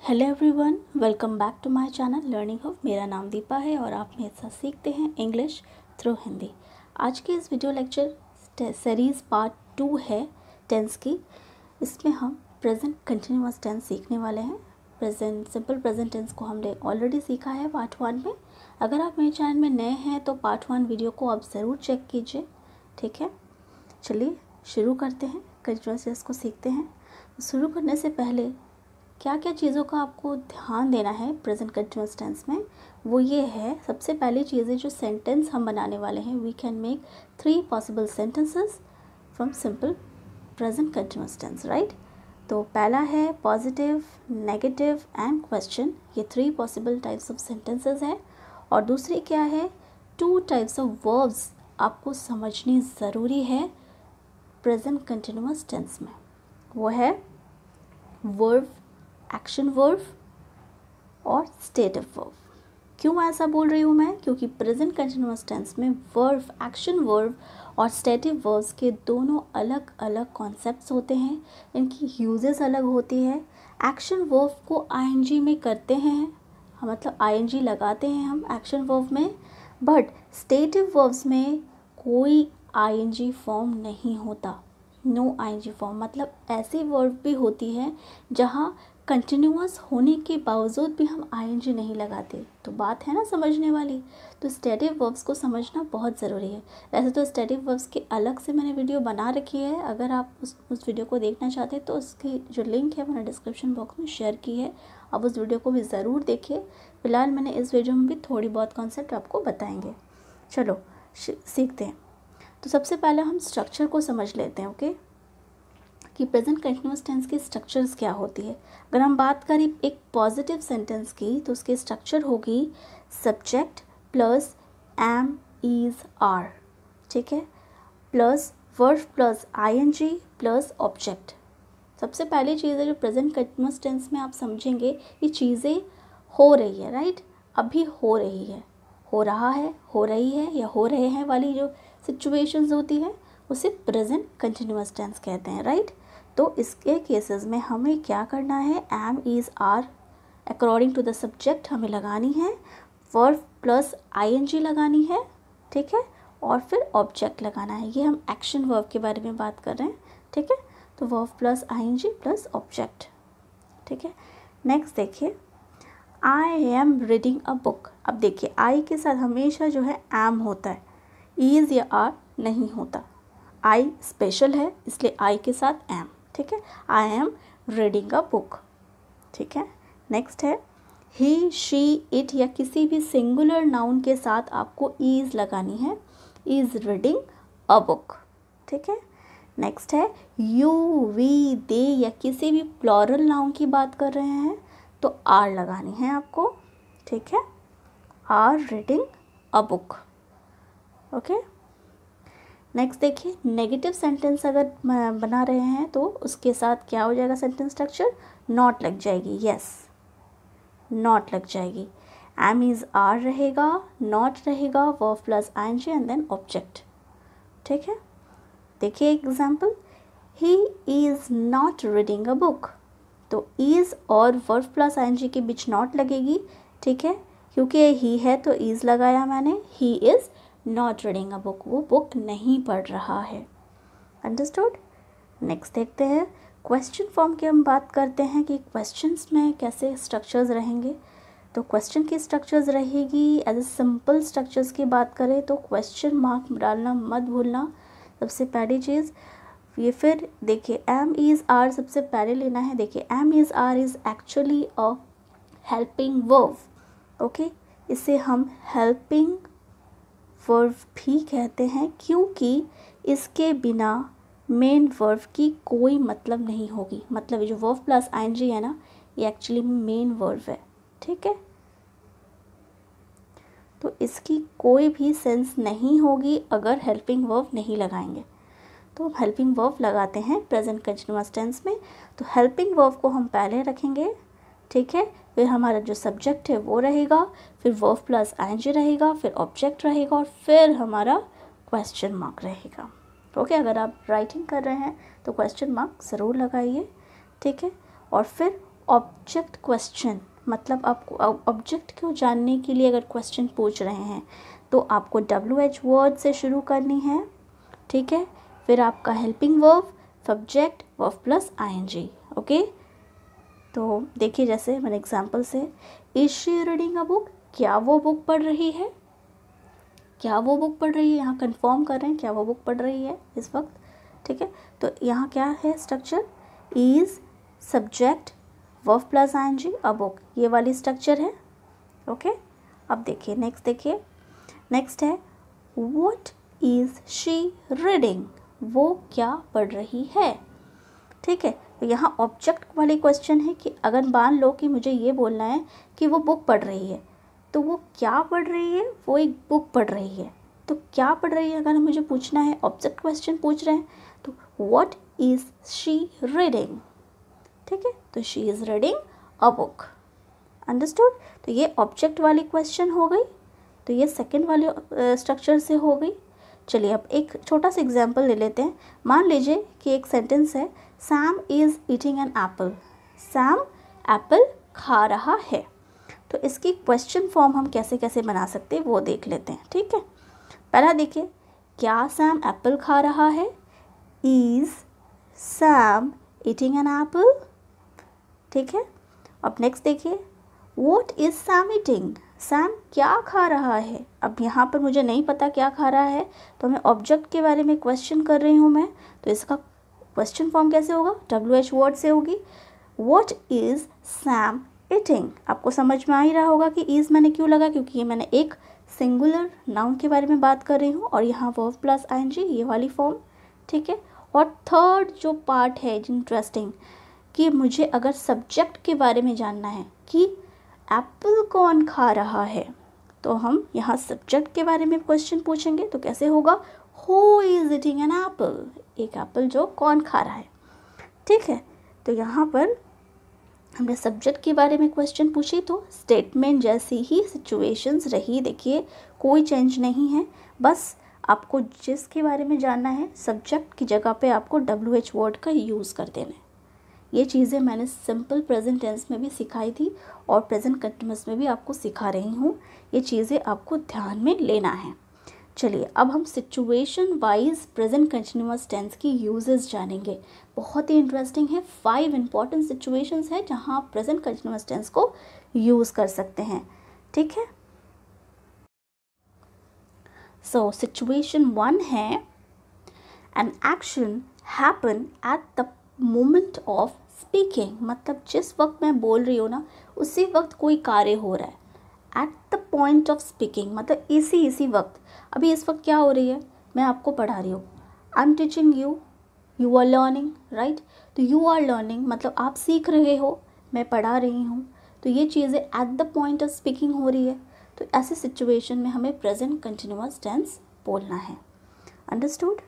Hello everyone, welcome back to my channel learning hub. मेरा नाम दीपा है और आप मेरे साथ सीखते हैं इंग्लिश थ्रू हिंदी। आज के इस वीडियो लेक्चर सीरीज़ पार्ट 2 है टेंस की। इसमें हम प्रेजेंट कंटिन्यूअस टेंस सीखने वाले हैं। सिंपल प्रेजेंट टेंस को हमने ऑलरेडी सीखा है पार्ट 1 में। अगर आप मेरे चैनल में नए हैं तो पार्ट 1 वीडियो को आप ज़रूर चेक कीजिए, ठीक है। चलिए शुरू करते हैं, कंटिन्यूअस टेंस को सीखते हैं। शुरू करने से पहले क्या क्या चीज़ों का आपको ध्यान देना है प्रेजेंट कंटिन्यूअस टेंस में, वो ये है। सबसे पहली चीज़ है जो सेंटेंस हम बनाने वाले हैं, we can make 3 possible sentences from simple present continuous tense, right. तो पहला है पॉजिटिव, नेगेटिव एंड क्वेश्चन, ये 3 पॉसिबल टाइप्स ऑफ सेंटेंसेस हैं। और दूसरी क्या है, 2 टाइप्स ऑफ वर्ब्स आपको समझनी ज़रूरी है प्रेजेंट कंटिन्यूअस टेंस में, वो है वर्ब, एक्शन वर्ब और स्टेटिव वर्ब। क्यों ऐसा बोल रही हूँ मैं, क्योंकि प्रेजेंट कंटिन्यूअस टेंस में वर्ब, एक्शन वर्ब और स्टेटिव वर्ब्स के दोनों अलग अलग कॉन्सेप्ट्स होते हैं, इनकी यूजेस अलग होती है। एक्शन वर्ब को आईएनजी में करते हैं, मतलब आईएनजी लगाते हैं हम एक्शन वर्ब में, बट स्टेटिव वर्ब्स में कोई आईएनजी फॉर्म नहीं होता, नो आईएनजी फॉर्म। मतलब ऐसी वर्ब भी होती है जहाँ कंटिन्यूअस होने के बावजूद भी हम आईएनजी नहीं लगाते, तो बात है ना समझने वाली। तो स्टेटिव वर्ब्स को समझना बहुत ज़रूरी है। वैसे तो स्टेटिव वर्ब्स के अलग से मैंने वीडियो बना रखी है, अगर आप उस वीडियो को देखना चाहते हैं तो उसकी जो लिंक है मैंने डिस्क्रिप्शन बॉक्स में शेयर की है, आप उस वीडियो को भी ज़रूर देखिए। फिलहाल मैंने इस वीडियो में भी थोड़ी बहुत कॉन्सेप्ट आपको बताएंगे। चलो सीखते हैं। तो सबसे पहले हम स्ट्रक्चर को समझ लेते हैं, ओके, कि प्रेजेंट कंटिन्यूअस टेंस की स्ट्रक्चर्स क्या होती है। अगर हम बात करें एक पॉजिटिव सेंटेंस की, तो उसकी स्ट्रक्चर होगी subject plus am, is, are, ठीक है, plus verb plus ING plus object. सबसे पहली चीज़ है जो प्रेजेंट कंटिन्यूअस टेंस में आप समझेंगे, ये चीज़ें हो रही है, राइट, अभी हो रही है, हो रहा है, हो रही है या हो रहे हैं वाली जो सिचुएशंस होती है उसे प्रेजेंट कंटिन्यूअस टेंस कहते हैं, राइट। तो इसके केसेस में हमें क्या करना है, am, is, are according to the subject हमें लगानी है, वर्ब प्लस आईएनजी लगानी है, ठीक है, और फिर ऑब्जेक्ट लगाना है। ये हम एक्शन वर्ब के बारे में बात कर रहे हैं, ठीक है। तो verb plus ING plus object, ठीक है। नेक्स्ट देखिए, I am reading a book. अब देखिए आई के साथ हमेशा जो है एम होता है, इज या आर नहीं होता। आई स्पेशल है इसलिए आई के साथ एम, ठीक है। आई एम रीडिंग अ बुक, ठीक है। नेक्स्ट है ही, शी, इट या किसी भी सिंगुलर नाउन के साथ आपको इज लगानी है, इज रीडिंग अ बुक, ठीक है। नेक्स्ट है यू, वी, दे या किसी भी प्लॉरल नाउन की बात कर रहे हैं तो आर लगानी है आपको, ठीक है, are reading a book, okay. Next देखिए, नेगेटिव सेंटेंस अगर बना रहे हैं तो उसके साथ क्या हो जाएगा सेंटेंस स्ट्रक्चर, नॉट लग जाएगी, यस, नॉट लग जाएगी। एम, इज, आर रहेगा, नॉट रहेगा, verb plus ING and then object, ठीक है। देखिए example, he is not reading a book, तो इज और वर्ब प्लस आईएनजी के बीच नॉट लगेगी, ठीक है, क्योंकि ही है तो इज लगाया मैंने, ही is not reading a book, वो बुक नहीं पढ़ रहा है, अंडरस्टूड। नेक्स्ट देखते हैं क्वेश्चन फॉर्म की हम बात करते हैं कि क्वेश्चंस में कैसे स्ट्रक्चर्स रहेंगे। तो क्वेश्चन की स्ट्रक्चर्स रहेगी, एज ए सिंपल स्ट्रक्चर्स की बात करें तो क्वेश्चन मार्क डालना मत भूलना, सबसे पहली चीज़ ये। फिर देखिए एम, इज, आर सबसे पहले लेना है। देखिए am, is, are is actually a helping verb, okay, इसे हम हेल्पिंग वर्ब भी कहते हैं क्योंकि इसके बिना मेन वर्ब की कोई मतलब नहीं होगी। मतलब ये जो वर्ब प्लस आईएनजी है ना, ये एक्चुअली मेन वर्ब है, ठीक है, तो इसकी कोई भी सेंस नहीं होगी अगर हेल्पिंग वर्ब नहीं लगाएंगे। तो हम हेल्पिंग वर्ब लगाते हैं प्रेजेंट कंटिन्यूअस टेंस में, तो हेल्पिंग वर्ब को हम पहले रखेंगे, ठीक है। फिर हमारा जो सब्जेक्ट है वो रहेगा, फिर वर्ब प्लस आईएनजी रहेगा, फिर ऑब्जेक्ट रहेगा और फिर हमारा क्वेश्चन मार्क रहेगा, ओके। अगर आप राइटिंग कर रहे हैं तो क्वेश्चन मार्क ज़रूर लगाइए, ठीक है। और फिर ऑब्जेक्ट क्वेश्चन, मतलब आपको ऑब्जेक्ट को जानने के लिए अगर क्वेश्चन पूछ रहे हैं तो आपको WH वर्ड से शुरू करनी है, ठीक है। फिर आपका helping verb, subject, verb plus ING, okay. तो देखिए जैसे मैंने एग्जांपल से, is she reading a book, क्या वो बुक पढ़ रही है, क्या वो बुक पढ़ रही है, यहाँ कंफर्म कर रहे हैं क्या वो बुक पढ़ रही है इस वक्त, ठीक है। तो यहाँ क्या है structure, is, subject, verb plus ING, a book, ये वाली स्ट्रक्चर है, ओके। अब देखिए नेक्स्ट, देखिए नेक्स्ट है व्हाट इज शी रीडिंग, वो क्या पढ़ रही है, ठीक है। तो यहाँ ऑब्जेक्ट वाली क्वेश्चन है कि अगर मान लो कि मुझे ये बोलना है कि वो बुक पढ़ रही है, तो वो क्या पढ़ रही है, वो एक बुक पढ़ रही है। तो क्या पढ़ रही है अगर मुझे पूछना है, ऑब्जेक्ट क्वेश्चन पूछ रहे हैं, तो व्हाट इज शी रीडिंग, ठीक है। तो she is reading a book, understood. तो ये ऑब्जेक्ट वाली क्वेश्चन हो गई, तो ये सेकंड वाले स्ट्रक्चर से हो गई। चलिए अब एक छोटा सा एग्जांपल ले लेते हैं। मान लीजिए कि एक सेंटेंस है, Sam is eating an apple, Sam Apple खा रहा है। तो इसकी क्वेश्चन फॉर्म हम कैसे कैसे बना सकते हैं वो देख लेते हैं, ठीक है। पहला देखिए, क्या सैम एप्पल खा रहा है, is Sam eating an apple, ठीक है। अब नेक्स्ट देखिए, what is Sam eating, Sam क्या खा रहा है। अब यहाँ पर मुझे नहीं पता क्या खा रहा है, तो मैं ऑब्जेक्ट के बारे में क्वेश्चन कर रही हूँ मैं, तो इसका क्वेश्चन फॉर्म कैसे होगा, WH वर्ड से होगी। व्हाट इज़ सैम ईटिंग, आपको समझ में आ ही रहा होगा कि इज़ मैंने क्यों लगा, क्योंकि ये मैंने एक सिंगुलर नाउन के बारे में बात कर रही हूँ और यहाँ वर्ब प्लस ING, ये वाली फॉर्म, ठीक है। और थर्ड जो पार्ट है इंटरेस्टिंग, कि मुझे अगर सब्जेक्ट के बारे में जानना है कि एप्पल कौन खा रहा है, तो हम यहाँ सब्जेक्ट के बारे में क्वेश्चन पूछेंगे। तो कैसे होगा, who is eating an apple, एक एप्पल जो कौन खा रहा है, ठीक है। तो यहाँ पर हमने सब्जेक्ट के बारे में क्वेश्चन पूछी, तो स्टेटमेंट जैसी ही सिचुएशंस रही, देखिए कोई चेंज नहीं है, बस आपको जिसके बारे में जानना है सब्जेक्ट की जगह पे आपको WH वर्ड का यूज़ कर देना है। ये चीज़ें मैंने सिंपल प्रेजेंट टेंस में भी सिखाई थी और प्रेजेंट कंटिन्यूअस में भी आपको सिखा रही हूँ, ये चीज़ें आपको ध्यान में लेना है। चलिए अब हम situation wise present continuous tense की यूजेस जानेंगे, बहुत ही इंटरेस्टिंग है। 5 इंपॉर्टेंट सिचुएशंस है जहाँ आप प्रेजेंट कंटिन्यूअस टेंस को यूज़ कर सकते हैं, ठीक है। सो सिचुएशन 1 है, an action happen at the moment of speaking, मतलब जिस वक्त मैं बोल रही हूँ ना उसी वक्त कोई कार्य हो रहा है। Eight the point of speaking मतलब इसी वक्त, अभी इस वक्त क्या हो रही है, मैं आपको पढ़ा रही हूँ, I am teaching you, you are learning, right. तो यू आर लर्निंग मतलब आप सीख रहे हो, मैं पढ़ा रही हूँ, तो ये चीज़ें eight the point of speaking हो रही है। तो ऐसी सिचुएशन में हमें प्रेजेंट कंटिन्यूअस टेंस बोलना है, अंडरस्टूड।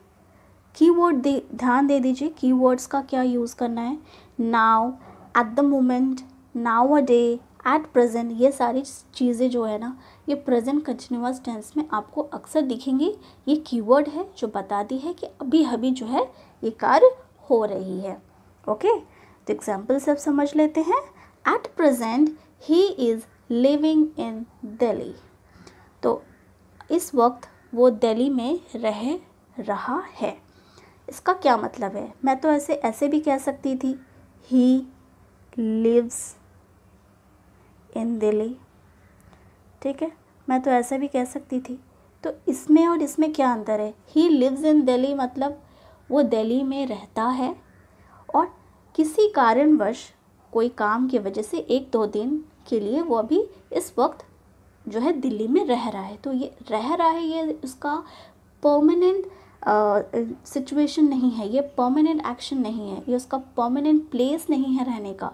कीवर्ड ध्यान दे दीजिए, कीवर्ड्स का क्या यूज़ करना है, now, eight the moment, now a day, at present, ये सारी चीज़ें जो है ना ये प्रेजेंट कंटिन्यूअस टेंस में आपको अक्सर दिखेंगी। ये कीवर्ड है जो बताती है कि अभी अभी जो है ये कार्य हो रही है, ओके। तो एग्जाम्पल से अब समझ लेते हैं। At present he is living in Delhi, तो इस वक्त वो दिल्ली में रह रहा है। इसका क्या मतलब है, मैं तो ऐसे भी कह सकती थी, ही लिव्स इन दिल्ली, ठीक है, मैं तो ऐसा भी कह सकती थी। तो इसमें और इसमें क्या अंतर है, ही लिव्स इन दिल्ली मतलब वो दिल्ली में रहता है और किसी कारणवश कोई काम की वजह से 1-2 दिन के लिए वो अभी इस वक्त जो है दिल्ली में रह रहा है। तो ये रह रहा है, ये उसका परमानेंट सिचुएशन नहीं है, ये परमानेंट एक्शन नहीं है, ये उसका परमानेंट प्लेस नहीं है रहने का।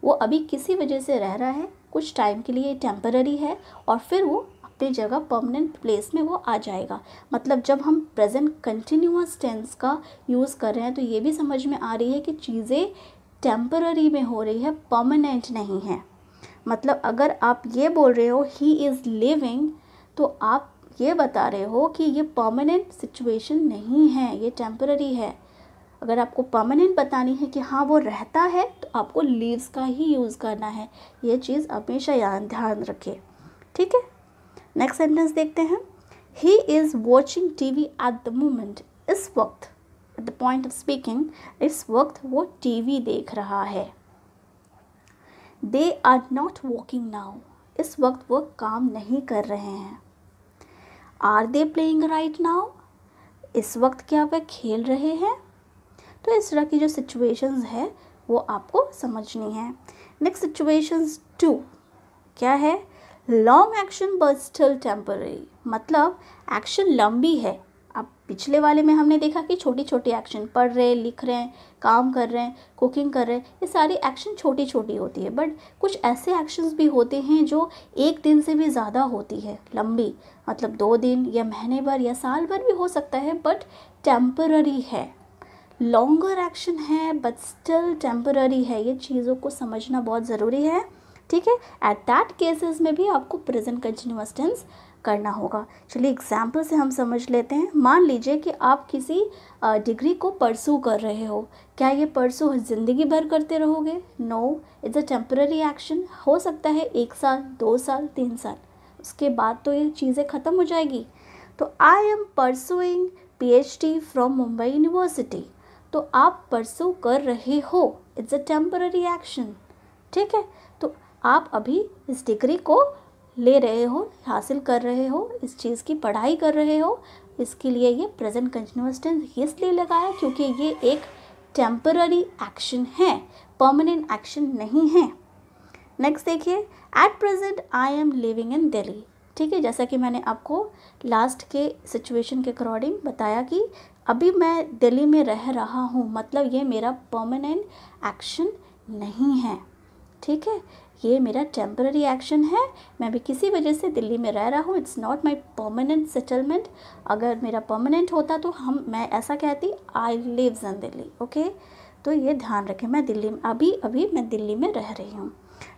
वो अभी किसी वजह से रह रहा है, कुछ टाइम के लिए टेम्पररी है और फिर वो अपनी जगह परमानेंट प्लेस में वो आ जाएगा। मतलब जब हम प्रेजेंट कंटिन्यूअस टेंस का यूज़ कर रहे हैं तो ये भी समझ में आ रही है कि चीज़ें टेम्पररी में हो रही है, परमानेंट नहीं है। मतलब अगर आप ये बोल रहे हो ही इज़ लिविंग, तो आप ये बता रहे हो कि ये परमानेंट सिचुएशन नहीं है, ये टेम्पररी है, अगर आपको परमानेंट बतानी है कि हाँ वो रहता है, तो आपको lives का ही यूज़ करना है। ये चीज़ हमेशा ध्यान रखिए, ठीक है। नेक्स्ट सेंटेंस देखते हैं। He is watching TV at the moment. इस वक्त, at the point of speaking, इस वक्त वो TV देख रहा है। They are not walking now. इस वक्त वो काम नहीं कर रहे हैं। Are they playing right now. इस वक्त क्या वह खेल रहे हैं। तो इस तरह की जो सिचुएशंस है वो आपको समझनी है। नेक्स्ट सिचुएशंस 2 क्या है? Long action but still temporary. मतलब एक्शन लंबी है। अब पिछले वाले में हमने देखा कि छोटी छोटी एक्शन, पढ़ रहे, लिख रहे हैं, काम कर रहे हैं, कुकिंग कर रहे हैं, ये सारी एक्शन छोटी छोटी होती है। बट कुछ ऐसे एक्शंस भी होते हैं जो एक दिन से भी ज़्यादा होती है, लंबी, मतलब 2 दिन या महीने भर या साल भर भी हो सकता है, बट टेम्पररी है। लॉन्गर एक्शन है बट स्टिल टेम्पररी है। ये चीज़ों को समझना बहुत ज़रूरी है, ठीक है। एट दैट केसेस में भी आपको प्रेजेंट कंटिन्यूअस टेंस करना होगा। चलिए एग्जाम्पल से हम समझ लेते हैं। मान लीजिए कि आप किसी डिग्री को परसू कर रहे हो। क्या ये परसू ज़िंदगी भर करते रहोगे? No, it's a temporary action. हो सकता है 1 साल, 2 साल, 3 साल, उसके बाद तो ये चीज़ें ख़त्म हो जाएगी। तो I am pursuing PhD from Mumbai university. तो आप परसू कर रहे हो, इट्स अ टेम्पररी एक्शन, ठीक है। तो आप अभी इस डिग्री को ले रहे हो, हासिल कर रहे हो, इस चीज़ की पढ़ाई कर रहे हो, इसके लिए ये प्रेजेंट कंटिन्यूअस टेंस इसलिए लगाया क्योंकि ये एक टेम्पररी एक्शन है, परमानेंट एक्शन नहीं है। नेक्स्ट देखिए, at present I am living in Delhi, ठीक है। जैसा कि मैंने आपको लास्ट के सिचुएशन के अकॉर्डिंग बताया कि अभी मैं दिल्ली में रह रहा हूँ, मतलब ये मेरा परमानेंट एक्शन नहीं है, ठीक है। ये मेरा टेम्पररी एक्शन है। मैं भी किसी वजह से दिल्ली में रह रहा हूँ, it's not my permanent settlement. अगर मेरा परमानेंट होता तो मैं ऐसा कहती आई लिव्स इन दिल्ली, ओके। तो ये ध्यान रखें, मैं दिल्ली में अभी मैं दिल्ली में रह रही हूँ।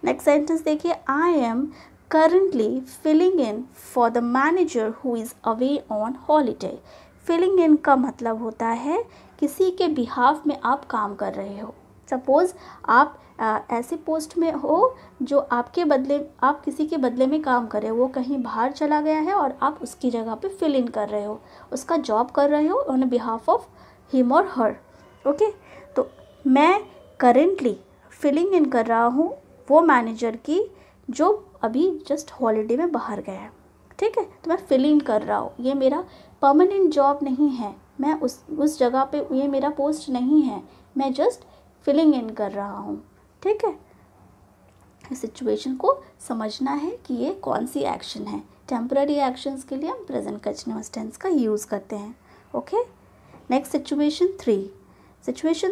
नेक्स्ट सेंटेंस देखिए, I am currently filling in for the manager who is away on holiday. Filling in का मतलब होता है किसी के बिहाफ में आप काम कर रहे हो। सपोज़ आप ऐसे पोस्ट में हो जो आपके बदले, आप किसी के बदले में काम कर रहे हो, वो कहीं बाहर चला गया है और आप उसकी जगह पे फिल इन कर रहे हो, उसका जॉब कर रहे हो ऑन बिहाफ ऑफ हिम और हर, ओके। तो मैं करेंटली फिलिंग इन कर रहा हूँ वो मैनेजर की जो अभी जस्ट हॉलीडे में बाहर गया है, ठीक है। तो मैं फिल इन कर रहा हूँ, ये मेरा परमानेंट जॉब नहीं है, मैं उस जगह पे, ये मेरा पोस्ट नहीं है, मैं जस्ट फिलिंग इन कर रहा हूँ, ठीक है। इस सिचुएशन को समझना है कि ये कौन सी एक्शन है। टेम्पररी एक्शंस के लिए हम प्रेजेंट कंटिन्यूअस टेंस का यूज़ करते हैं, ओके। नेक्स्ट सिचुएशन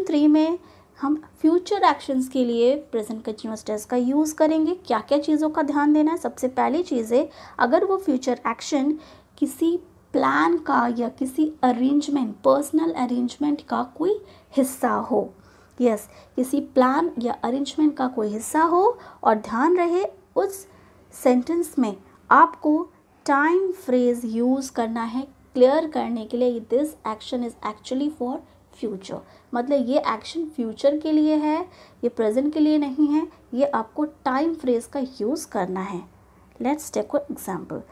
3 में हम फ्यूचर एक्शंस के लिए प्रेजेंट कंटिन्यूअस टेंस का यूज़ करेंगे। क्या क्या चीज़ों का ध्यान देना है? सबसे पहली चीज़ है, अगर वो फ्यूचर एक्शन किसी प्लान का या किसी अरेंजमेंट, पर्सनल अरेंजमेंट का कोई हिस्सा हो, यस, किसी प्लान या अरेंजमेंट का कोई हिस्सा हो। और ध्यान रहे उस सेंटेंस में आपको टाइम फ्रेज यूज़ करना है क्लियर करने के लिए, this action is actually for future. मतलब ये एक्शन फ्यूचर के लिए है, ये प्रेजेंट के लिए नहीं है, ये आपको टाइम फ्रेज का यूज़ करना है। Let's take a example.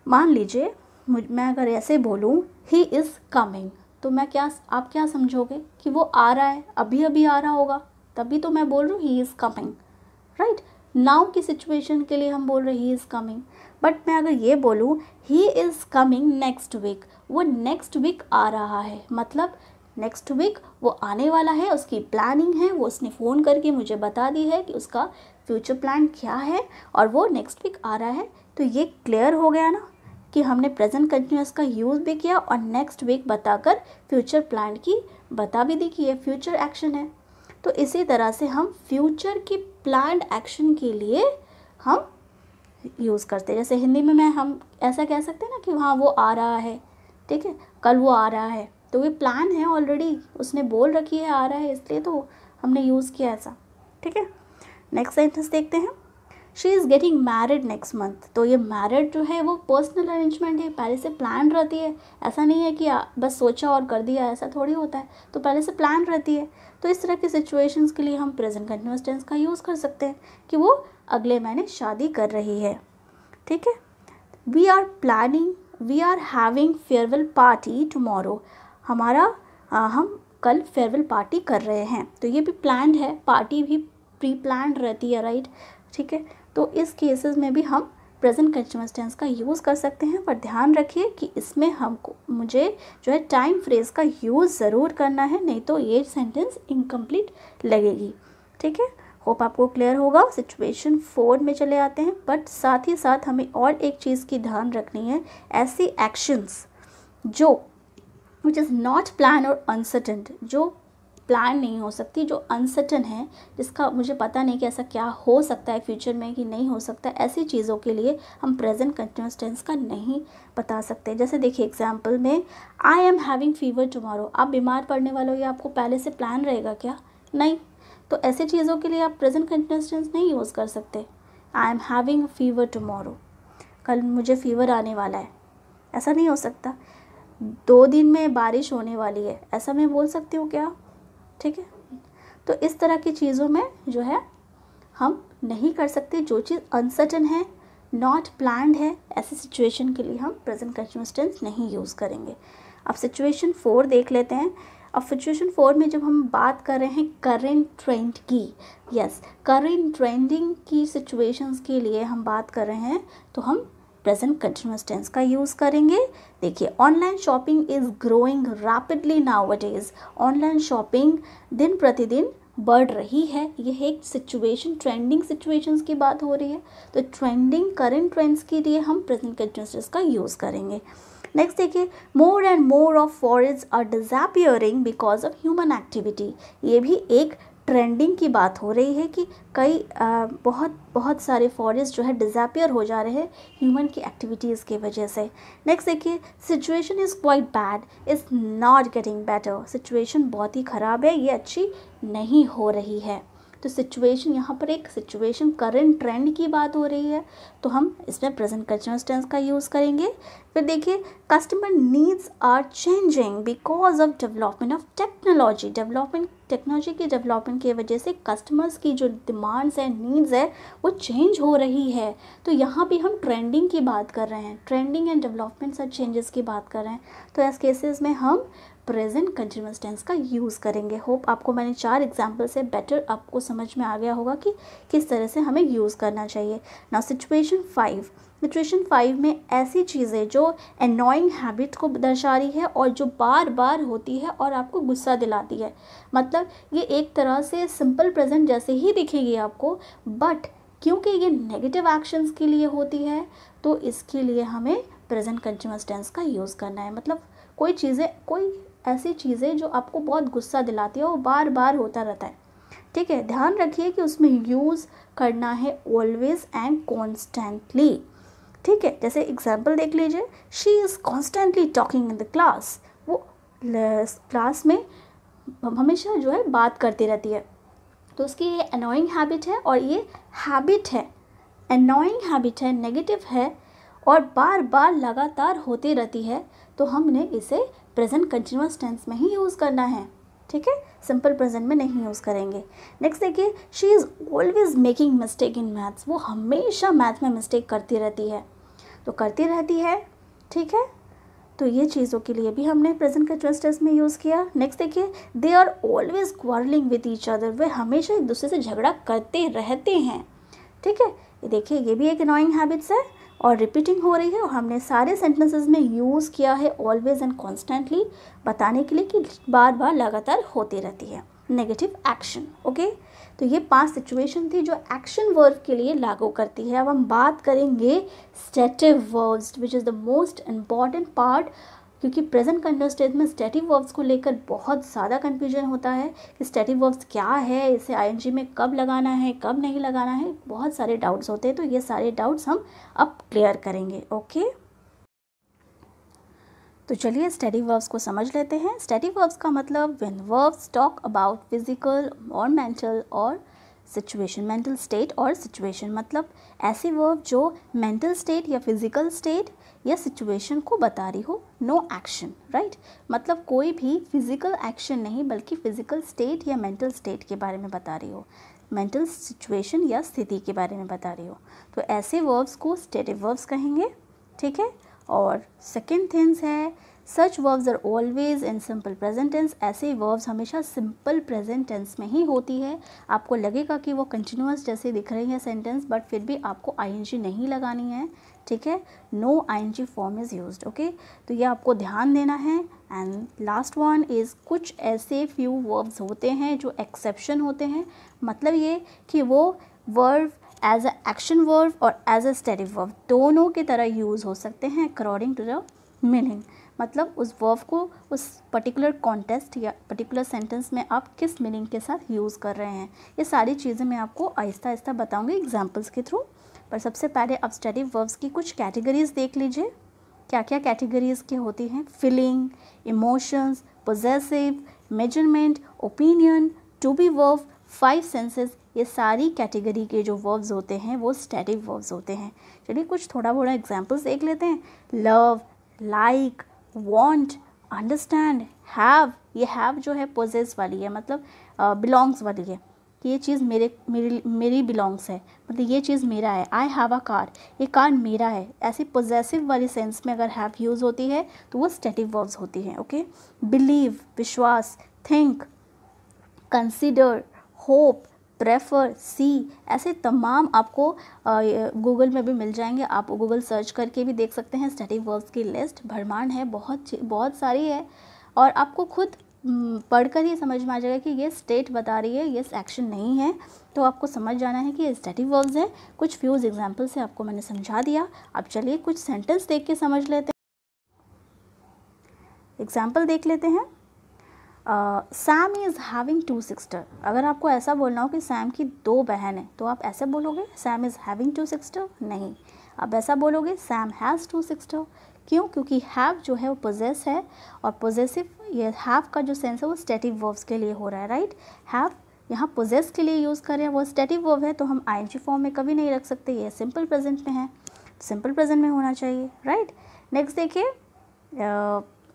मान लीजिए मैं अगर ऐसे बोलूँ ही इज़ कमिंग, तो आप क्या समझोगे कि वो आ रहा है, अभी अभी आ रहा होगा, तभी तो मैं बोल रही हूँ ही इज़ कमिंग, राइट। नाउ की सिचुएशन के लिए हम बोल रहे ही इज़ कमिंग। बट मैं अगर ये बोलूँ he is coming next week, वो नेक्स्ट वीक आ रहा है, मतलब नेक्स्ट वीक वो आने वाला है, उसकी प्लानिंग है, वो उसने फ़ोन करके मुझे बता दी है कि उसका फ्यूचर प्लान क्या है और वो नेक्स्ट वीक आ रहा है। तो ये क्लियर हो गया ना कि हमने प्रेजेंट कंटिन्यूअस का यूज़ भी किया और नेक्स्ट वीक बताकर फ्यूचर प्लान की बता भी दी कि ये फ्यूचर एक्शन है। तो इसी तरह से हम फ्यूचर की प्लान्ड एक्शन के लिए हम यूज़ करते हैं। जैसे हिंदी में हम ऐसा कह सकते हैं ना कि हाँ वो आ रहा है, ठीक है, कल वो आ रहा है, तो ये प्लान है ऑलरेडी, उसने बोल रखी है आ रहा है, इसलिए तो हमने यूज़ किया ऐसा, ठीक है। नेक्स्ट सेंटेंस देखते हैं। She is getting married next month. तो ये मैरिड जो है वो पर्सनल अरेंजमेंट है, पहले से प्लान रहती है, ऐसा नहीं है कि बस सोचा और कर दिया, ऐसा थोड़ी होता है, तो पहले से प्लान रहती है। तो इस तरह की सिचुएशंस के लिए हम प्रेजेंट कंटिन्यूअस टेंस का यूज़ कर सकते हैं कि वो अगले महीने शादी कर रही है। ठीक है, we are planning, we are having farewell party tomorrow. हम कल फेयरवेल पार्टी कर रहे हैं, तो ये भी प्लान्ड है, पार्टी भी प्री प्लान्ड रहती है, राइट। ठीक है, तो इस केसेस में भी हम प्रेजेंट कंटिन्यूअस टेंस का यूज़ कर सकते हैं, पर ध्यान रखिए कि इसमें मुझे जो है टाइम फ्रेज का यूज़ ज़रूर करना है, नहीं तो ये सेंटेंस इनकम्प्लीट लगेगी। ठीक है, होप आपको क्लियर होगा। सिचुएशन 4 में चले आते हैं, बट साथ ही साथ हमें और एक चीज़ की ध्यान रखनी है, ऐसी एक्शंस जो विच इज़ नॉट प्लान और अनसर्टेन, जो प्लान नहीं हो सकती, जो अनसर्टन है, जिसका मुझे पता नहीं कि ऐसा क्या हो सकता है फ्यूचर में कि नहीं हो सकता, ऐसी चीज़ों के लिए हम प्रेजेंट कंटिन्यूअस टेंस का नहीं बता सकते। जैसे देखिए एग्जांपल में, आई एम हैविंग फीवर टुमारो। आप बीमार पड़ने वाले हो, ये आपको पहले से प्लान रहेगा क्या? नहीं। तो ऐसी चीज़ों के लिए आप प्रेजेंट कंटिन्यूअस टेंस नहीं यूज़ कर सकते। आई एम हैविंग फीवर टुमारो, कल मुझे फीवर आने वाला है, ऐसा नहीं हो सकता। 2 दिन में बारिश होने वाली है, ऐसा मैं बोल सकती हूँ क्या? ठीक है, तो इस तरह की चीज़ों में जो है हम नहीं कर सकते, जो चीज़ अनसर्टन है, नॉट प्लान्ड है, ऐसी सिचुएशन के लिए हम प्रेजेंट कंटिन्यूअस टेंस नहीं यूज़ करेंगे। अब सिचुएशन 4 देख लेते हैं। अब सिचुएशन 4 में जब हम बात कर रहे हैं करेंट ट्रेंड की, यस, करेंट ट्रेंडिंग की सिचुएशंस के लिए हम बात कर रहे हैं, तो हम प्रेजेंट कंटिन्यूअस टेंस का यूज़ करेंगे। देखिए, online shopping is growing rapidly nowadays. Online shopping दिन प्रतिदिन बढ़ रही है, यह एक सिचुएशन, ट्रेंडिंग सिचुएशंस की बात हो रही है, तो ट्रेंडिंग करेंट ट्रेंड्स के लिए हम प्रेजेंट कंटिन्यूअस टेंस का यूज़ करेंगे। नेक्स्ट देखिए, more and more of forest are disappearing because of human activity. ये भी एक ट्रेंडिंग की बात हो रही है कि कई बहुत सारे फॉरेस्ट जो है डिसअपियर हो जा रहे हैं ह्यूमन की एक्टिविटीज़ की वजह से। नेक्स्ट देखिए, situation is quite bad, is not getting better. Situation बहुत ही ख़राब है, ये अच्छी नहीं हो रही है। तो सिचुएशन, यहाँ पर एक सिचुएशन करंट ट्रेंड की बात हो रही है, तो हम इसमें प्रेजेंट कंटिन्यूअस टेंस का यूज़ करेंगे। फिर देखिए, customer needs are changing because of development of technology. Technology की डेवलपमेंट की वजह से कस्टमर्स की जो डिमांड्स है, नीड्स है, वो चेंज हो रही है। तो यहाँ भी हम ट्रेंडिंग की बात कर रहे हैं, trending and development such changes की बात कर रहे हैं, तो ऐसे केसेस में हम प्रेजेंट कंटिन्यूअस टेंस का यूज़ करेंगे। होप आपको मैंने 4 एग्जाम्पल से बेटर आपको समझ में आ गया होगा कि किस तरह से हमें यूज़ करना चाहिए। Now situation 5। सिचुएशन 5 में ऐसी चीज़ें जो एनॉइंग हैबिट को दर्शा रही है और जो बार बार होती है और आपको गुस्सा दिलाती है, मतलब ये एक तरह से सिंपल प्रेजेंट जैसे ही दिखेगी आपको, बट क्योंकि ये नेगेटिव एक्शंस के लिए होती है, तो इसके लिए हमें प्रेजेंट कंटिन्यूअस टेंस का यूज़ करना है। मतलब कोई ऐसी चीज़ें जो आपको बहुत गुस्सा दिलाती है, वो बार बार होता रहता है। ठीक है, ध्यान रखिए कि उसमें यूज़ करना है ऑलवेज एंड कॉन्स्टेंटली। ठीक है, जैसे एग्जाम्पल देख लीजिए, she is constantly talking in the class. वो क्लास में हमेशा जो है बात करती रहती है, तो उसकी ये अनोइंग हैबिट है, और ये हैबिट है, अनोइंग हैबिट है, नेगेटिव है, और बार बार लगातार होती रहती है, तो हमने इसे प्रेजेंट कंटिन्यूअस टेंस में ही यूज़ करना है। ठीक है, सिंपल प्रेजेंट में नहीं यूज़ करेंगे। नेक्स्ट देखिए, she is always making mistake in maths. वो हमेशा मैथ में मिस्टेक करती रहती है, तो करती रहती है। ठीक है, तो ये चीज़ों के लिए भी हमने प्रेजेंट कंटिन्यूअस टेंस में यूज़ किया। नेक्स्ट देखिए, they are always quarrelling with each other. वे हमेशा एक दूसरे से झगड़ा करते रहते हैं। ठीक है, ये देखिए, ये भी एक अनोइंग हैबिट्स है और रिपीटिंग हो रही है, और हमने सारे सेंटेंसेस में यूज़ किया है ऑलवेज एंड कॉन्स्टेंटली, बताने के लिए कि बार बार लगातार होती रहती है नेगेटिव एक्शन। ओके, तो ये 5 सिचुएशन थी जो एक्शन वर्ब के लिए लागू करती है। अब हम बात करेंगे stative verbs, which is the most important part, क्योंकि प्रेजेंट कंटिन्यूअस टेंस में स्टेटिव वर्ब्स को लेकर बहुत ज़्यादा कन्फ्यूजन होता है कि स्टेटिव वर्ब्स क्या है, इसे आईएनजी में कब लगाना है, कब नहीं लगाना है, बहुत सारे डाउट्स होते हैं। तो ये सारे डाउट्स हम अब क्लियर करेंगे। ओके, तो चलिए स्टेटिव वर्ब्स को समझ लेते हैं। स्टेटिव वर्ब्स का मतलब when verbs talk about physical और मेंटल और सिचुएशन, मेंटल स्टेट और सिचुएशन, मतलब ऐसे वर्ब जो मेंटल स्टेट या फिजिकल स्टेट या सिचुएशन को बता रही हो। नो एक्शन, राइट, मतलब कोई भी फिजिकल एक्शन नहीं बल्कि फिजिकल स्टेट या मेंटल स्टेट के बारे में बता रही हो, मेंटल सिचुएशन या स्थिति के बारे में बता रही हो। तो ऐसे वर्ब्स को स्टेटिव वर्ब्स कहेंगे, ठीक है। और सेकेंड थिंग्स है such verbs are always in simple present tense. ऐसे वर्ब्स हमेशा सिंपल प्रेजेंट टेंस में ही होती है। आपको लगेगा कि वो कंटिन्यूअस जैसे दिख रही है सेंटेंस, बट फिर भी आपको आईएनजी नहीं लगानी है, ठीक है। No ING form is used, okay. तो ये आपको ध्यान देना है। एंड लास्ट वन इज़ कुछ ऐसे फ्यू वर्ब्स होते हैं जो एक्सेप्शन होते हैं, मतलब ये कि वो verb as a action verb और एज अ स्टेटिव वर्ब दोनों की तरह यूज़ हो सकते हैं अकॉर्डिंग टू द मीनिंग। मतलब उस वर्ब को उस पर्टिकुलर कॉन्टेक्स्ट या पर्टिकुलर सेंटेंस में आप किस मीनिंग के साथ यूज़ कर रहे हैं, ये सारी चीज़ें मैं आपको आहिस्ता आहिस्ता बताऊंगी एग्जांपल्स के थ्रू। पर सबसे पहले अब स्टेटिव वर्ब्स की कुछ कैटेगरीज देख लीजिए, क्या क्या कैटेगरीज की होती हैं। Feeling, emotions, possessive, measurement, opinion, to be verb, 5 senses, ये सारी कैटेगरी के जो वर्ब्स होते हैं वो स्टेटिव वर्ब्स होते हैं। चलिए कुछ थोड़ा बहुत एग्जांपल्स देख लेते हैं। Love, like, want, understand, have, ये have जो है possess वाली है, मतलब belongs वाली है कि ये चीज़ मेरी belongs है, मतलब ये चीज़ मेरा है। I have a car, ये कार मेरा है। ऐसी possessive वाली सेंस में अगर have यूज़ होती है तो वो stative verbs होती हैं, ओके। believe, विश्वास, think, consider, hope, प्रेफर, सी, ऐसे तमाम आपको गूगल में भी मिल जाएंगे। आप गूगल सर्च करके भी देख सकते हैं। स्टेटिव वर्ब्स की लिस्ट भरमार है, बहुत सारी है, और आपको खुद पढ़कर ही समझ में आ जाएगा कि ये स्टेट बता रही है, ये एक्शन नहीं है। तो आपको समझ जाना है कि ये स्टेटिव वर्ब्स हैं। कुछ फ्यूज एग्जाम्पल से आपको मैंने समझा दिया। अब चलिए कुछ सेंटेंस देख के समझ लेते हैं। एग्जाम्पल देख लेते हैं। Sam is having 2 sister. अगर आपको ऐसा बोलना हो कि सैम की 2 बहन है तो आप ऐसे बोलोगे सैम इज़ हैविंग 2 सिस्टर, नहीं, आप ऐसा बोलोगे सैम हैज़ 2 सिस्टर। क्यों? क्योंकि हैव जो है वो पोजेस है, और पोजेसिव ये हैव का जो सेंस है वो स्टेटिव वर्ब्स के लिए हो रहा है, राइट। हैव यहाँ पोजेस के लिए यूज़ कर रहे हैं, वो स्टेटिव वर्ब है तो हम आईएनजी फॉर्म में कभी नहीं रख सकते, ये सिंपल प्रेजेंट में है, सिंपल प्रेजेंट में होना चाहिए, राइट। नेक्स्ट देखिए,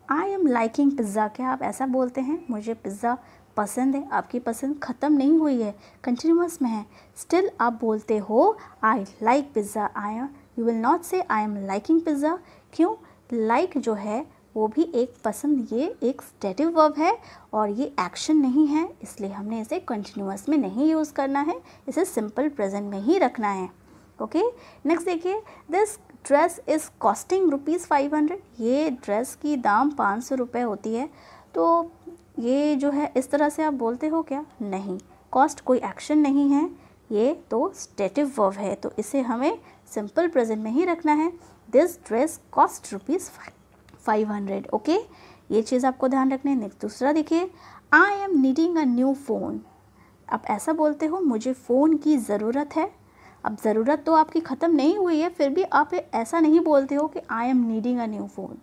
आई एम लाइकिंग पिज़्ज़ा। क्या आप ऐसा बोलते हैं मुझे पिज़्ज़ा पसंद है? आपकी पसंद ख़त्म नहीं हुई है, कंटिन्यूअस में है, स्टिल आप बोलते हो I like pizza. You will not से आई एम लाइकिंग पिज़्ज़ा। क्यों? लाइक जो है वो भी एक पसंद, ये एक स्टेटिव वर्ब है और ये एक्शन नहीं है, इसलिए हमने इसे कंटिन्यूअस में नहीं यूज़ करना है, इसे सिंपल प्रेजेंट में ही रखना है, ओके। नेक्स्ट देखिए, दिस ड्रेस इज़ कॉस्टिंग ₹500। ये ड्रेस की दाम 500 रुपये होती है। तो ये जो है इस तरह से आप बोलते हो क्या? नहीं, कॉस्ट कोई एक्शन नहीं है, ये तो स्टेटिव वर्ब है, तो इसे हमें सिंपल प्रेजेंट में ही रखना है। This dress cost ₹500, okay. ये चीज़ आपको ध्यान रखना है। नेक्स्ट दूसरा देखिए, I am needing a new phone. आप ऐसा बोलते हो मुझे फ़ोन की ज़रूरत है। अब ज़रूरत तो आपकी ख़त्म नहीं हुई है, फिर भी आप ऐसा नहीं बोलते हो कि I am needing a new phone,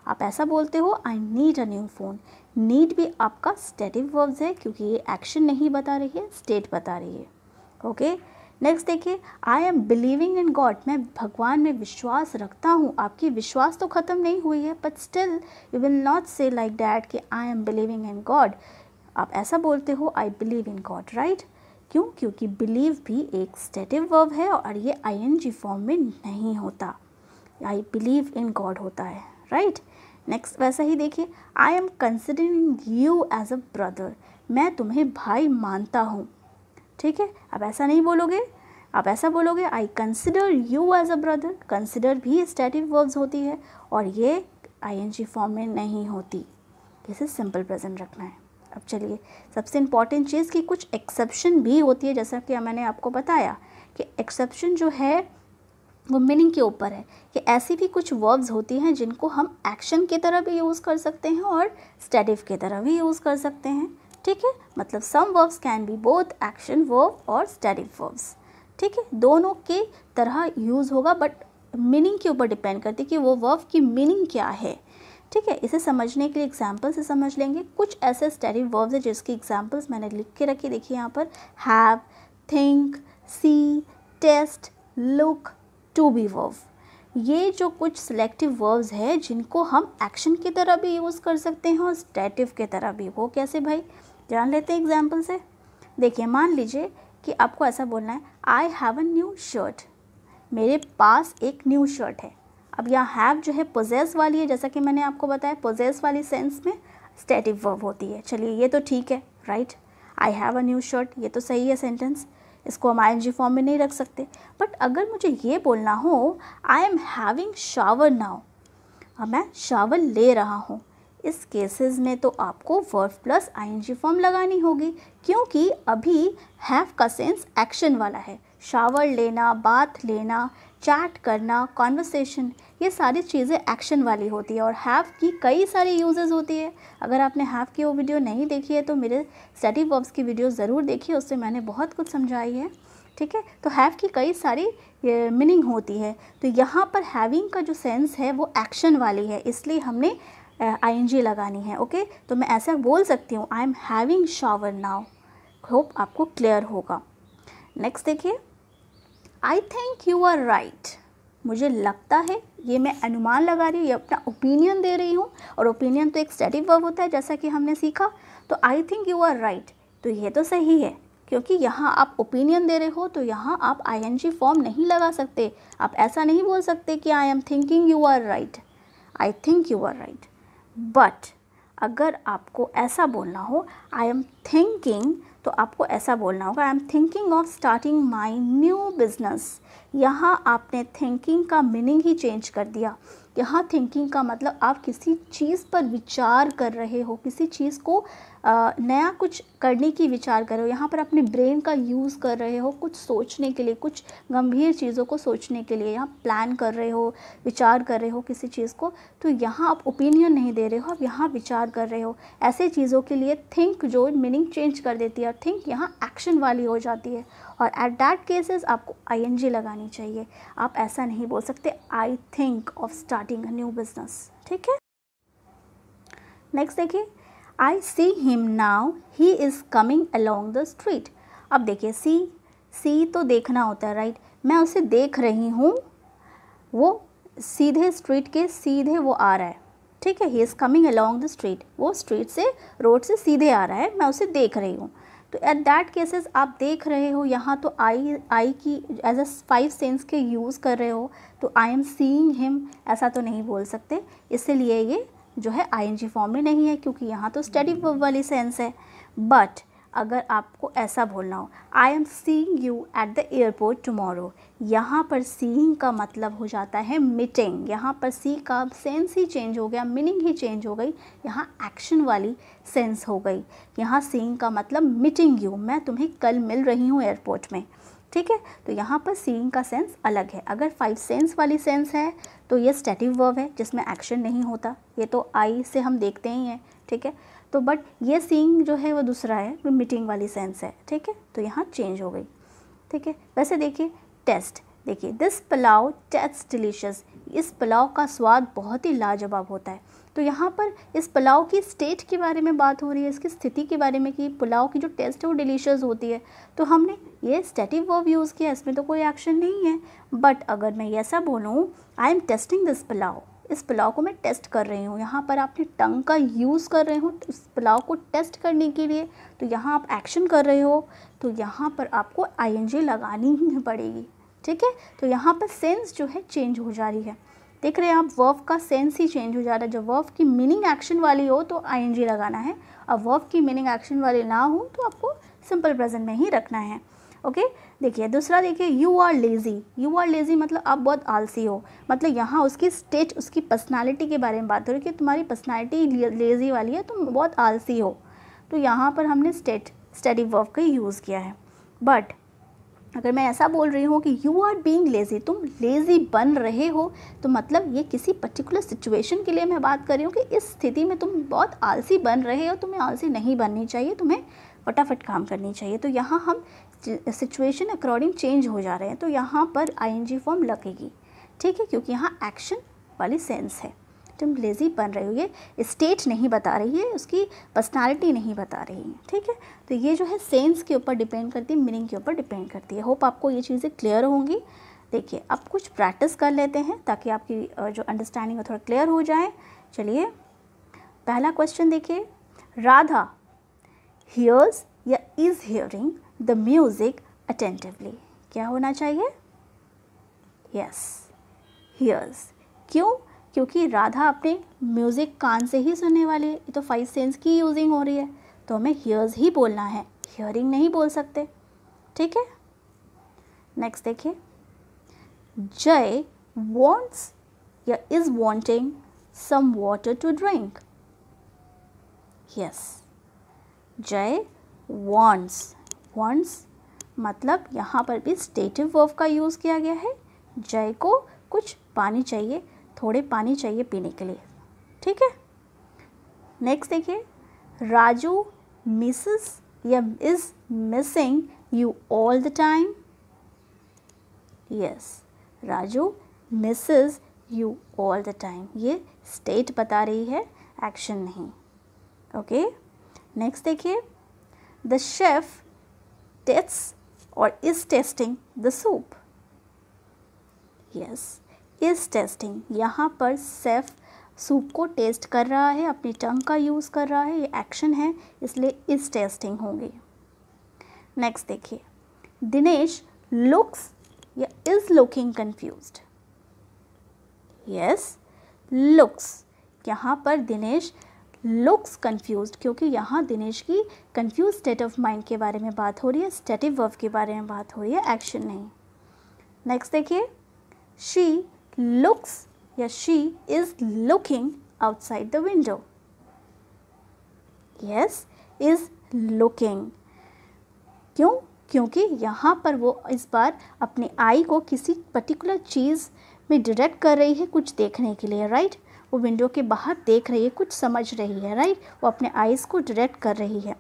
आप ऐसा बोलते हो I need a new phone. Need भी आपका स्टेटिव वर्ब्स है क्योंकि ये एक्शन नहीं बता रही है, स्टेट बता रही है, ओके। नेक्स्ट देखिए, I M believing in God. मैं भगवान में विश्वास रखता हूँ। आपकी विश्वास तो ख़त्म नहीं हुई है, but still you will not से लाइक डैट कि I M believing in God. आप ऐसा बोलते हो I believe in God, right. क्यों? क्योंकि बिलीव भी एक स्टेटिव वर्ब है और ये आईएनजी फॉर्म में नहीं होता, आई बिलीव इन गॉड होता है, राइट। नेक्स्ट वैसा ही देखिए, I am considering you as a brother. मैं तुम्हें भाई मानता हूँ, ठीक है। अब ऐसा नहीं बोलोगे, आप ऐसा बोलोगे I consider you as a brother. Consider भी स्टेटिव वर्ब्स होती है और ये आईएनजी फॉर्म में नहीं होती, इसे सिंपल प्रेजेंट रखना है। अब चलिए, सबसे इम्पॉर्टेंट चीज़ कि कुछ एक्सेप्शन भी होती है, जैसा कि मैंने आपको बताया कि एक्सेप्शन जो है वो मीनिंग के ऊपर है कि ऐसी भी कुछ वर्ब्स होती हैं जिनको हम एक्शन की तरह भी यूज़ कर सकते हैं और स्टेटिव की तरह भी यूज़ कर सकते हैं, ठीक है। मतलब some verbs can be both action verb और स्टेटिव वर्ब्स, ठीक है, दोनों के तरह यूज़ होगा, बट मीनिंग के ऊपर डिपेंड करती है कि वो वर्ब की मीनिंग क्या है, ठीक है। इसे समझने के लिए एग्जाम्पल से समझ लेंगे। कुछ ऐसे स्टेटिव वर्ब्स हैं जिसकी एग्जाम्पल्स मैंने लिख के रखी, देखिए यहाँ पर, have, think, see, taste, look, to be verb, ये जो कुछ सिलेक्टिव वर्ब्स है जिनको हम एक्शन की तरह भी यूज़ कर सकते हैं और स्टेटिव की तरह भी। वो कैसे भाई, जान लेते हैं एग्जाम्पल से। देखिए, मान लीजिए कि आपको ऐसा बोलना है, I have a new shirt, मेरे पास एक न्यू शर्ट है। अब यहाँ हैव जो है पोजेस वाली है, जैसा कि मैंने आपको बताया पोजेस वाली सेंस में स्टेटिव वर्ब होती है। चलिए ये तो ठीक है, right, I have a new shirt, ये तो सही है सेंटेंस, इसको हम आईएनजी फॉर्म में नहीं रख सकते। बट अगर मुझे ये बोलना हो आई एम हैविंग शावर नाउ, अब मैं शावर ले रहा हूँ, इस केसेस में तो आपको वर्ब प्लस आईएनजी फॉर्म लगानी होगी, क्योंकि अभी हैव का सेंस एक्शन वाला है। शावर लेना, बाथ लेना, चैट करना, कॉन्वर्सेशन, ये सारी चीज़ें एक्शन वाली होती है और हैव की कई सारी यूजेस होती है। अगर आपने हैव की वो वीडियो नहीं देखी है तो मेरे स्टेटिव वर्ब्स की वीडियो ज़रूर देखिए, उससे मैंने बहुत कुछ समझाई है, ठीक है। तो हैव की कई सारी मीनिंग होती है। तो यहाँ पर हैविंग का जो सेंस है वो एक्शन वाली है, इसलिए हमने आईएनजी लगानी है। ओके, तो मैं ऐसा बोल सकती हूँ, I am having shower now. Hope आपको क्लियर होगा। नेक्स्ट देखिए, I think you are right, मुझे लगता है, ये मैं अनुमान लगा रही हूँ, ये अपना ओपिनियन दे रही हूँ, और ओपिनियन तो एक स्टेटिव वर्ब होता है जैसा कि हमने सीखा। तो I think you are right, तो ये तो सही है, क्योंकि यहाँ आप ओपिनियन दे रहे हो तो यहाँ आप आईएनजी फॉर्म नहीं लगा सकते। आप ऐसा नहीं बोल सकते कि I am thinking you are right, I think you are right. But अगर आपको ऐसा बोलना हो आई एम थिंकिंग, तो आपको ऐसा बोलना होगा, आई am thinking of starting my new business. यहाँ आपने थिंकिंग का मीनिंग ही चेंज कर दिया। यहाँ थिंकिंग का मतलब आप किसी चीज़ पर विचार कर रहे हो, किसी चीज़ को नया कुछ करने की विचार कर रहे हो। यहाँ पर अपने ब्रेन का यूज़ कर रहे हो कुछ सोचने के लिए, कुछ गंभीर चीज़ों को सोचने के लिए। यहाँ प्लान कर रहे हो, विचार कर रहे हो किसी चीज़ को, तो यहाँ आप ओपिनियन नहीं दे रहे हो, आप यहाँ विचार कर रहे हो। ऐसे चीज़ों के लिए थिंक जो मीनिंग चेंज कर देती है, थिंक यहाँ एक्शन वाली हो जाती है, और एट दैट केसेस आपको आईएनजी लगानी चाहिए। आप ऐसा नहीं बोल सकते I think of starting a new business, ठीक है। नेक्स्ट देखिए, I see him now, he is coming along the street. अब देखिए, सी तो देखना होता है, राइट, मैं उसे देख रही हूँ, वो सीधे स्ट्रीट के सीधे वो आ रहा है, ठीक है। ही is coming along the street, वो स्ट्रीट से, रोड से सीधे आ रहा है, मैं उसे देख रही हूँ। तो एट दैट केसेस आप देख रहे हो, यहाँ तो आई की एज अ 5 सेंस के यूज़ कर रहे हो, तो आई एम सीइंग हिम ऐसा तो नहीं बोल सकते, इसीलिए ये जो है आईएनजी फॉर्म में नहीं है, क्योंकि यहाँ तो स्टेटिव वर्ब वाली सेंस है। बट अगर आपको ऐसा बोलना हो, I am seeing you at the airport tomorrow, यहाँ पर सीइंग का मतलब हो जाता है मीटिंग। यहाँ पर सी का सेंस ही चेंज हो गया, मीनिंग ही चेंज हो गई, यहाँ एक्शन वाली सेंस हो गई। यहाँ सीइंग का मतलब मीटिंग यू, मैं तुम्हें कल मिल रही हूँ एयरपोर्ट में, ठीक है। तो यहाँ पर सीइंग का सेंस अलग है। अगर 5 सेंस वाली सेंस है तो ये स्टेटिव वर्ब है जिसमें एक्शन नहीं होता, ये तो आई से हम देखते ही हैं, ठीक है। तो बट ये सीइंग जो है वो दूसरा है, वो मीटिंग वाली सेंस है, ठीक है। तो यहाँ चेंज हो गई, ठीक है। वैसे देखिए, टेस्ट, देखिए, दिस पुलाव टेस्ट डिलीशियस, इस पुलाव का स्वाद बहुत ही लाजवाब होता है। तो यहाँ पर इस पुलाव की स्टेट के बारे में बात हो रही है, इसकी स्थिति के बारे में कि पुलाव की जो टेस्ट है वो डिलीशियस होती है। तो हमने ये स्टेटिव वर्ब यूज़ किया, इसमें तो कोई एक्शन नहीं है। बट अगर मैं ऐसा बोलूँ, I am testing this pulao, इस पुलाव को मैं टेस्ट कर रही हूँ, यहाँ पर आपने टंग का यूज़ कर रहे हो इस पुलाव को टेस्ट करने के लिए, तो यहाँ आप एक्शन कर रहे हो, तो यहाँ पर आपको आईएनजी लगानी ही पड़ेगी, ठीक है। तो यहाँ पर सेंस जो है चेंज हो जा रही है, देख रहे हैं आप, वर्ब का सेंस ही चेंज हो जा रहा है। जब वर्ब की मीनिंग एक्शन वाली हो तो आईएनजी लगाना है, और वर्ब की मीनिंग एक्शन वाली ना हो तो आपको सिंपल प्रेजेंट में ही रखना है। ओके, देखिए दूसरा, देखिए, you are lazy, you are lazy मतलब आप बहुत आलसी हो, मतलब यहाँ उसकी स्टेट, उसकी पर्सनालिटी के बारे में बात हो रही है कि तुम्हारी पर्सनालिटी लेज़ी वाली है, तुम बहुत आलसी हो। तो यहाँ पर हमने स्टेटिव वर्ब का यूज़ किया है। बट अगर मैं ऐसा बोल रही हूँ कि यू आर बीइंग लेज़ी, तुम लेज़ी बन रहे हो, तो मतलब ये किसी पर्टिकुलर सिचुएशन के लिए मैं बात कर रही हूँ कि इस स्थिति में तुम बहुत आलसी बन रहे हो, तुम्हें आलसी नहीं बननी चाहिए, तुम्हें फटाफट काम करनी चाहिए। तो यहाँ हम सिचुएशन अकॉर्डिंग चेंज हो जा रहे हैं, तो यहाँ पर आईएनजी फॉर्म लगेगी, ठीक है, क्योंकि यहाँ एक्शन वाली सेंस है। तुम लेज़ी बन रही हो, ये स्टेट नहीं बता रही है, उसकी पर्सनालिटी नहीं बता रही है, ठीक है। तो ये जो है सेंस के ऊपर डिपेंड करती है, मीनिंग के ऊपर डिपेंड करती है। होप आपको ये चीज़ें क्लियर होंगी। देखिए अब कुछ प्रैक्टिस कर लेते हैं ताकि आपकी जो अंडरस्टैंडिंग है थोड़ा क्लियर हो जाए। चलिए पहला क्वेश्चन देखिए, राधा हियर्स या is hearing the music attentively. क्या होना चाहिए? Yes, hears. क्यों? क्योंकि राधा अपने म्यूज़िक कान से ही सुनने वाली है, ये तो 5 सेंस की यूजिंग हो रही है, तो हमें हियर्स ही बोलना है, हियरिंग नहीं बोल सकते, ठीक है। नेक्स्ट देखिए, जय वॉन्ट्स या is wanting some water to drink. Yes, Jay wants, wants मतलब यहाँ पर भी स्टेटिव वर्ब का यूज़ किया गया है। जय को कुछ पानी चाहिए, थोड़े पानी चाहिए पीने के लिए, ठीक है। नेक्स्ट देखिए, राजू मिसेस या is missing you all the time. Yes, Raju Mrs you all the time, ये स्टेट बता रही है, एक्शन नहीं, ओके। नेक्स्ट देखिए, द शेफ टेस्ट्स और is testing the soup. Yes, is testing, यहाँ पर शेफ सूप को टेस्ट कर रहा है, अपनी टंग का यूज़ कर रहा है, ये एक्शन है, इसलिए इज़ टेस्टिंग होंगे। नेक्स्ट देखिए, दिनेश लुक्स या is looking confused. Yes, looks, यहाँ पर दिनेश लुक्स कन्फ्यूज्ड, क्योंकि यहाँ दिनेश की कन्फ्यूज स्टेट ऑफ माइंड के बारे में बात हो रही है, स्टेटिव वर्ब के बारे में बात हो रही है, एक्शन नहीं। नेक्स्ट देखिए, शी लुक्स या she is looking outside the window. Yes, is looking, क्यों? क्योंकि यहाँ पर वो इस बार अपनी आई को किसी पर्टिकुलर चीज़ में डायरेक्ट कर रही है कुछ देखने के लिए, राइट। वो विंडो के बाहर देख रही है, कुछ समझ रही है, राइट। वो अपने आईज़ को डायरेक्ट कर रही है,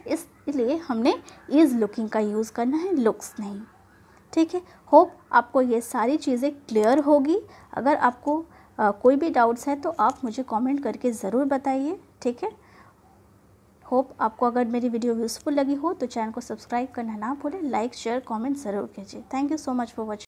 इसलिए हमने इज़ लुकिंग का यूज़ करना है, लुक्स नहीं, ठीक है। होप आपको ये सारी चीज़ें क्लियर होगी। अगर आपको कोई भी डाउट्स है तो आप मुझे कमेंट करके ज़रूर बताइए, ठीक है। होप आपको अगर मेरी वीडियो यूज़फुल लगी हो तो चैनल को सब्सक्राइब करना ना भूलें, लाइक शेयर कमेंट ज़रूर कीजिए। Thank you so much for watching.